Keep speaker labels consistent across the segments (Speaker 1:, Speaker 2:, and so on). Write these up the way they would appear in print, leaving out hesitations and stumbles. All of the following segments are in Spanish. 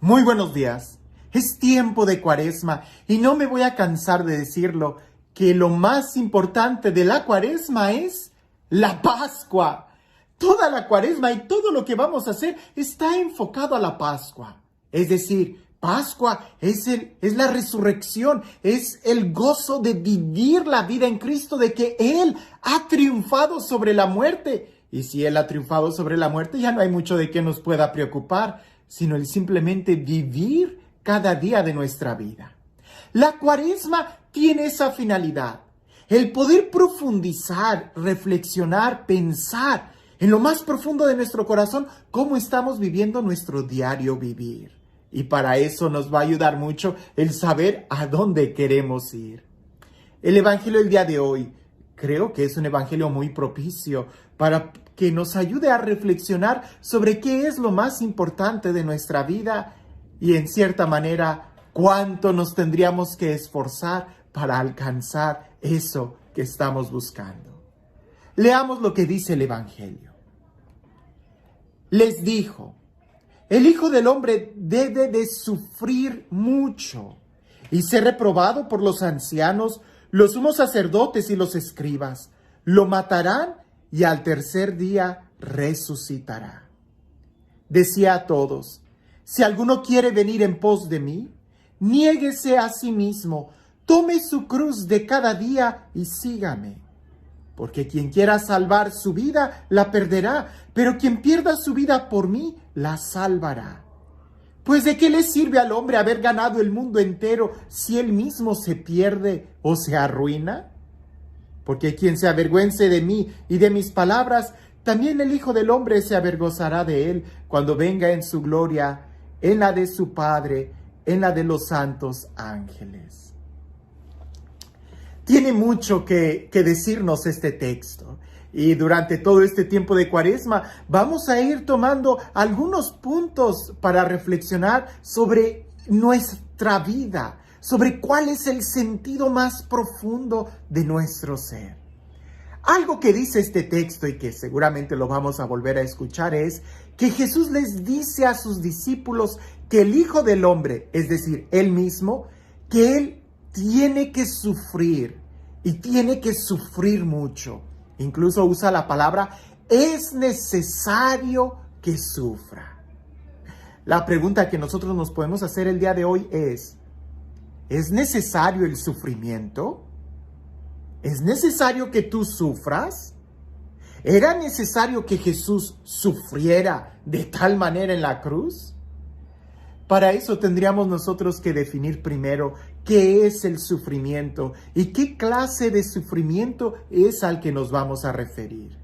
Speaker 1: Muy buenos días. Es tiempo de Cuaresma y no me voy a cansar de decirlo, que lo más importante de la Cuaresma es la Pascua. Toda la Cuaresma y todo lo que vamos a hacer está enfocado a la Pascua. Es decir, Pascua es la resurrección, es el gozo de vivir la vida en Cristo, de que Él ha triunfado sobre la muerte. Y si Él ha triunfado sobre la muerte, ya no hay mucho de qué nos pueda preocupar, sino el simplemente vivir cada día de nuestra vida. La Cuaresma tiene esa finalidad, el poder profundizar, reflexionar, pensar en lo más profundo de nuestro corazón cómo estamos viviendo nuestro diario vivir. Y para eso nos va a ayudar mucho el saber a dónde queremos ir. El Evangelio del día de hoy creo que es un Evangelio muy propicio para que nos ayude a reflexionar sobre qué es lo más importante de nuestra vida y en cierta manera cuánto nos tendríamos que esforzar para alcanzar eso que estamos buscando. Leamos lo que dice el Evangelio. Les dijo: el Hijo del Hombre debe de sufrir mucho y ser reprobado por los ancianos, los sumos sacerdotes y los escribas. Lo matarán y al tercer día resucitará. Decía a todos: si alguno quiere venir en pos de mí, niéguese a sí mismo, tome su cruz de cada día y sígame. Porque quien quiera salvar su vida, la perderá, pero quien pierda su vida por mí, la salvará. Pues ¿de qué le sirve al hombre haber ganado el mundo entero si él mismo se pierde o se arruina? Porque quien se avergüence de mí y de mis palabras, también el Hijo del Hombre se avergonzará de él cuando venga en su gloria, en la de su Padre, en la de los santos ángeles. Tiene mucho que decirnos este texto. Y durante todo este tiempo de Cuaresma vamos a ir tomando algunos puntos para reflexionar sobre nuestra vida, sobre cuál es el sentido más profundo de nuestro ser. Algo que dice este texto y que seguramente lo vamos a volver a escuchar es que Jesús les dice a sus discípulos que el Hijo del Hombre, es decir, Él mismo, que Él tiene que sufrir y tiene que sufrir mucho. Incluso usa la palabra, es necesario que sufra. La pregunta que nosotros nos podemos hacer el día de hoy ¿es necesario el sufrimiento? ¿Es necesario que tú sufras? ¿Era necesario que Jesús sufriera de tal manera en la cruz? Para eso tendríamos nosotros que definir primero qué es el sufrimiento y qué clase de sufrimiento es al que nos vamos a referir.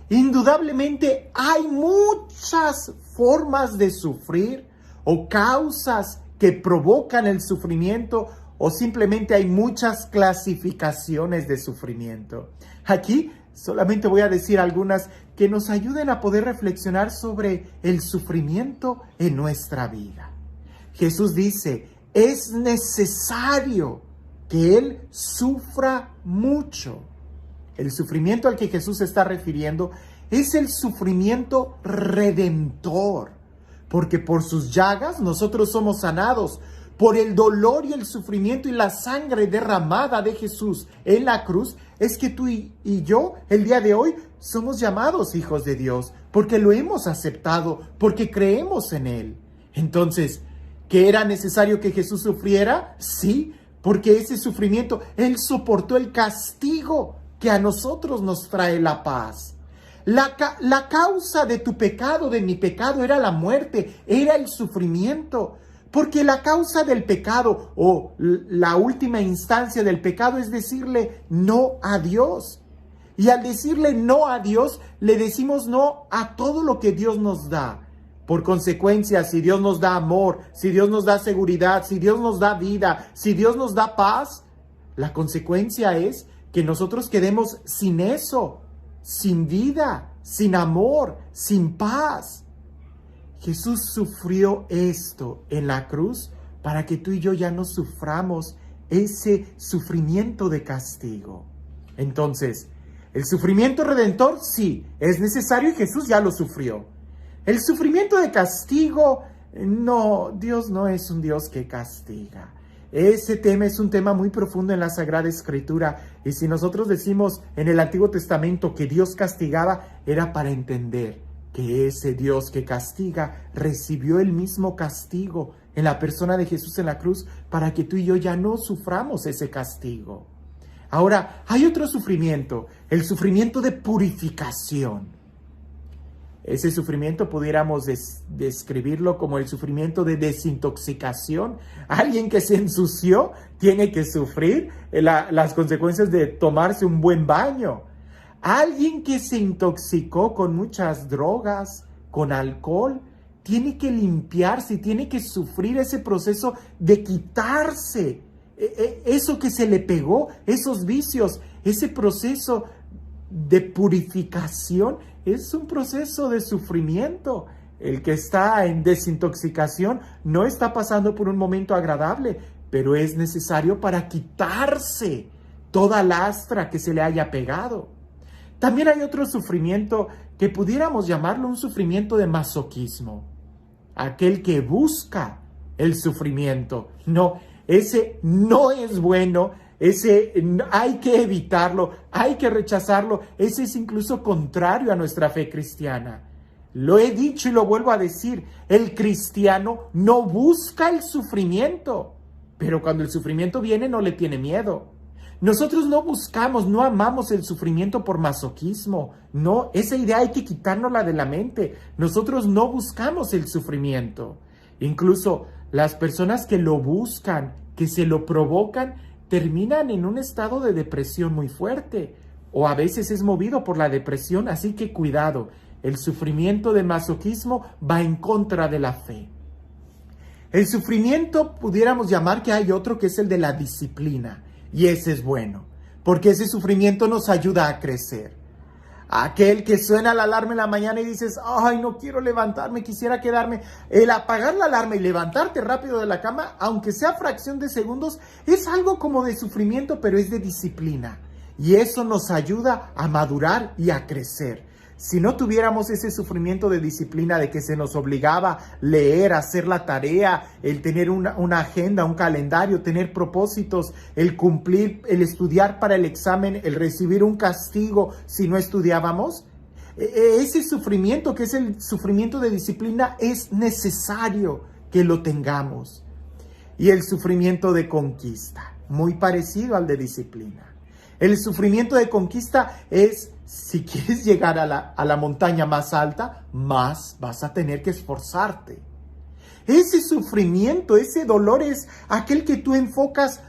Speaker 1: Indudablemente hay muchas formas de sufrir o causas que provocan el sufrimiento o simplemente hay muchas clasificaciones de sufrimiento. Aquí solamente voy a decir algunas que nos ayuden a poder reflexionar sobre el sufrimiento en nuestra vida. Jesús dice, es necesario que Él sufra mucho. El sufrimiento al que Jesús se está refiriendo es el sufrimiento redentor, porque por sus llagas nosotros somos sanados. Por el dolor y el sufrimiento y la sangre derramada de Jesús en la cruz, es que tú y yo, el día de hoy, somos llamados hijos de Dios, porque lo hemos aceptado, porque creemos en Él. Entonces, ¿que era necesario que Jesús sufriera? Sí, porque ese sufrimiento, Él soportó el castigo que a nosotros nos trae la paz. La causa de tu pecado, de mi pecado, era la muerte, era el sufrimiento. Porque la causa del pecado o la última instancia del pecado es decirle no a Dios. Y al decirle no a Dios, le decimos no a todo lo que Dios nos da. Por consecuencia, si Dios nos da amor, si Dios nos da seguridad, si Dios nos da vida, si Dios nos da paz, la consecuencia es que nosotros quedemos sin eso, sin vida, sin amor, sin paz. Jesús sufrió esto en la cruz para que tú y yo ya no suframos ese sufrimiento de castigo. Entonces, el sufrimiento redentor sí, es necesario y Jesús ya lo sufrió. El sufrimiento de castigo No, Dios no es un Dios que castiga. Ese tema es un tema muy profundo en la Sagrada Escritura. Y si nosotros decimos en el Antiguo Testamento que Dios castigaba, era para entender que ese Dios que castiga recibió el mismo castigo en la persona de Jesús en la cruz para que tú y yo ya no suframos ese castigo. Ahora, hay otro sufrimiento, el sufrimiento de purificación. Ese sufrimiento pudiéramos describirlo como el sufrimiento de desintoxicación. Alguien que se ensució tiene que sufrir las consecuencias de tomarse un buen baño. Alguien que se intoxicó con muchas drogas, con alcohol, tiene que limpiarse, tiene que sufrir ese proceso de quitarse eso que se le pegó, esos vicios, ese proceso de purificación. Es un proceso de sufrimiento. El que está en desintoxicación no está pasando por un momento agradable, pero es necesario para quitarse toda lastra que se le haya pegado. También hay otro sufrimiento que pudiéramos llamarlo un sufrimiento de masoquismo. Aquel que busca el sufrimiento. No, ese no es bueno. Ese hay que evitarlo, hay que rechazarlo. Ese es incluso contrario a nuestra fe cristiana. Lo he dicho y lo vuelvo a decir, el cristiano no busca el sufrimiento, pero cuando el sufrimiento viene no le tiene miedo. Nosotros no buscamos, no amamos el sufrimiento por masoquismo. No, esa idea hay que quitárnosla de la mente. Nosotros no buscamos el sufrimiento. Incluso las personas que lo buscan, que se lo provocan, terminan en un estado de depresión muy fuerte, o a veces es movido por la depresión, así que cuidado, el sufrimiento de masoquismo va en contra de la fe. El sufrimiento pudiéramos llamar que hay otro que es el de la disciplina, y ese es bueno, porque ese sufrimiento nos ayuda a crecer. Aquel que suena la alarma en la mañana y dices, ay, no quiero levantarme, quisiera quedarme. El apagar la alarma y levantarte rápido de la cama, aunque sea fracción de segundos, es algo como de sufrimiento, pero es de disciplina. Y eso nos ayuda a madurar y a crecer. Si no tuviéramos ese sufrimiento de disciplina de que se nos obligaba a leer, a hacer la tarea, el tener una agenda, un calendario, tener propósitos, el cumplir, el estudiar para el examen, el recibir un castigo si no estudiábamos, ese sufrimiento que es el sufrimiento de disciplina es necesario que lo tengamos. Y el sufrimiento de conquista, muy parecido al de disciplina. El sufrimiento de conquista es, si quieres llegar a la montaña más alta, más vas a tener que esforzarte. Ese sufrimiento, ese dolor es aquel que tú enfocas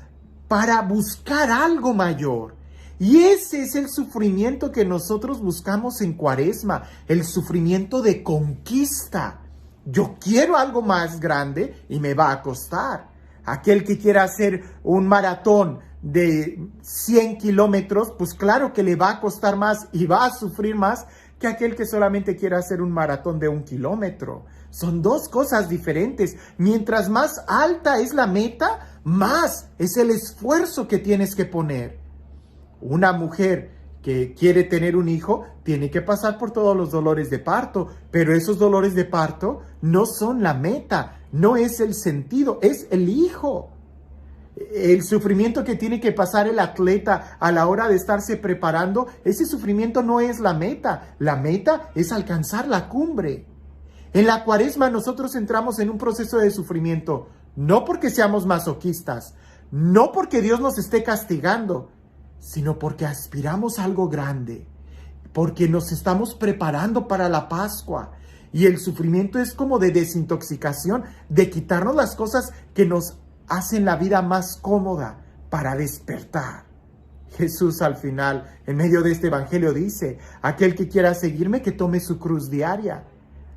Speaker 1: para buscar algo mayor. Y ese es el sufrimiento que nosotros buscamos en Cuaresma, el sufrimiento de conquista. Yo quiero algo más grande y me va a costar. Aquel que quiera hacer un maratón de 100 kilómetros, pues claro que le va a costar más y va a sufrir más que aquel que solamente quiera hacer un maratón de 1 kilómetro. Son dos cosas diferentes. Mientras más alta es la meta, más es el esfuerzo que tienes que poner. Una mujer que quiere tener un hijo tiene que pasar por todos los dolores de parto, pero esos dolores de parto no son la meta, no es el sentido, es el hijo. El sufrimiento que tiene que pasar el atleta a la hora de estarse preparando, ese sufrimiento no es la meta es alcanzar la cumbre. En la Cuaresma nosotros entramos en un proceso de sufrimiento, no porque seamos masoquistas, no porque Dios nos esté castigando, sino porque aspiramos a algo grande, porque nos estamos preparando para la Pascua. Y el sufrimiento es como de desintoxicación, de quitarnos las cosas que nos hacen la vida más cómoda para despertar. Jesús al final, en medio de este evangelio, dice, aquel que quiera seguirme, que tome su cruz diaria.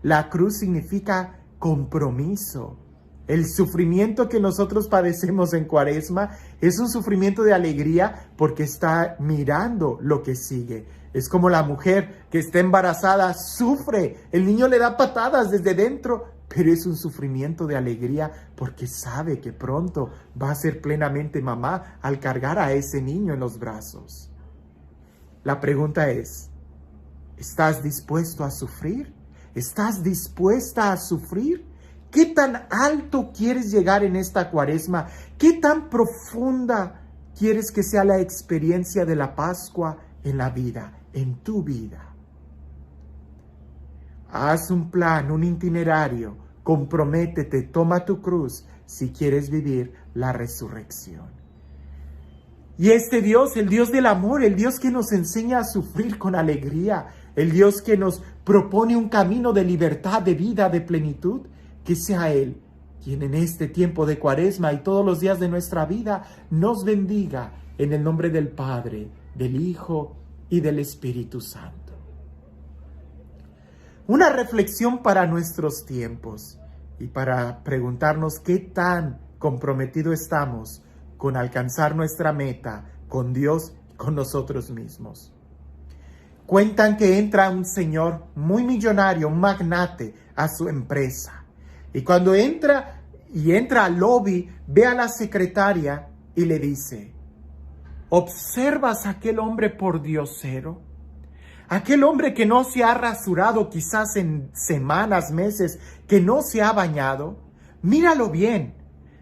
Speaker 1: La cruz significa compromiso. El sufrimiento que nosotros padecemos en Cuaresma es un sufrimiento de alegría porque está mirando lo que sigue. Es como la mujer que está embarazada, sufre, el niño le da patadas desde dentro, pero es un sufrimiento de alegría porque sabe que pronto va a ser plenamente mamá al cargar a ese niño en los brazos. La pregunta es, ¿estás dispuesto a sufrir? ¿Estás dispuesta a sufrir? ¿Qué tan alto quieres llegar en esta Cuaresma? ¿Qué tan profunda quieres que sea la experiencia de la Pascua en la vida, en tu vida? Haz un plan, un itinerario, comprométete, toma tu cruz si quieres vivir la resurrección. Y este Dios, el Dios del amor, el Dios que nos enseña a sufrir con alegría, el Dios que nos propone un camino de libertad, de vida, de plenitud, que sea Él quien en este tiempo de Cuaresma y todos los días de nuestra vida nos bendiga en el nombre del Padre, del Hijo y del Espíritu Santo. Una reflexión para nuestros tiempos y para preguntarnos qué tan comprometidos estamos con alcanzar nuestra meta, con Dios y con nosotros mismos. Cuentan que entra un señor muy millonario, un magnate, a su empresa. Y cuando entra al lobby, ve a la secretaria y le dice: ¿observas a aquel hombre pordiosero? Aquel hombre que no se ha rasurado quizás en semanas, meses, que no se ha bañado. Míralo bien.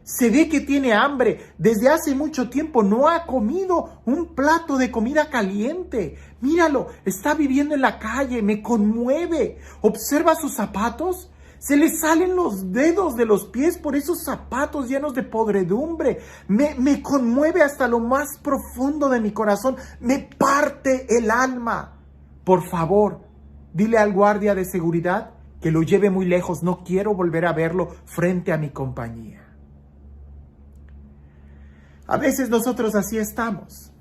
Speaker 1: Se ve que tiene hambre. Desde hace mucho tiempo no ha comido un plato de comida caliente. Míralo, está viviendo en la calle, me conmueve. ¿Observa sus zapatos? Se le salen los dedos de los pies por esos zapatos llenos de podredumbre. Me conmueve hasta lo más profundo de mi corazón. Me parte el alma. Por favor, dile al guardia de seguridad que lo lleve muy lejos. No quiero volver a verlo frente a mi compañía. A veces nosotros así estamos.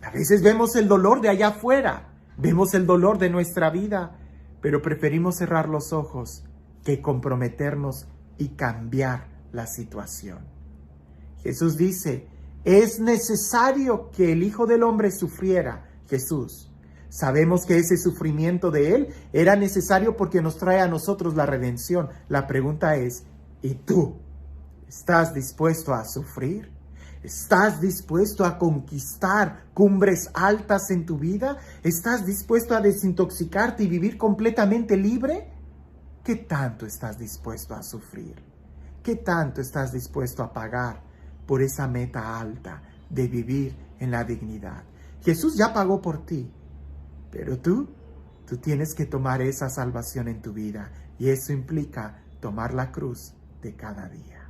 Speaker 1: A veces vemos el dolor de allá afuera. Vemos el dolor de nuestra vida. Pero preferimos cerrar los ojos que comprometernos y cambiar la situación. Jesús dice: es necesario que el Hijo del Hombre sufriera. Jesús, sabemos que ese sufrimiento de Él era necesario porque nos trae a nosotros la redención. La pregunta es: ¿y tú? ¿Estás dispuesto a sufrir? ¿Estás dispuesto a conquistar cumbres altas en tu vida? ¿Estás dispuesto a desintoxicarte y vivir completamente libre? ¿Qué tanto estás dispuesto a sufrir? ¿Qué tanto estás dispuesto a pagar por esa meta alta de vivir en la dignidad? Jesús ya pagó por ti, pero tú tienes que tomar esa salvación en tu vida, y eso implica tomar la cruz de cada día.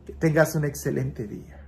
Speaker 1: Que tengas un excelente día.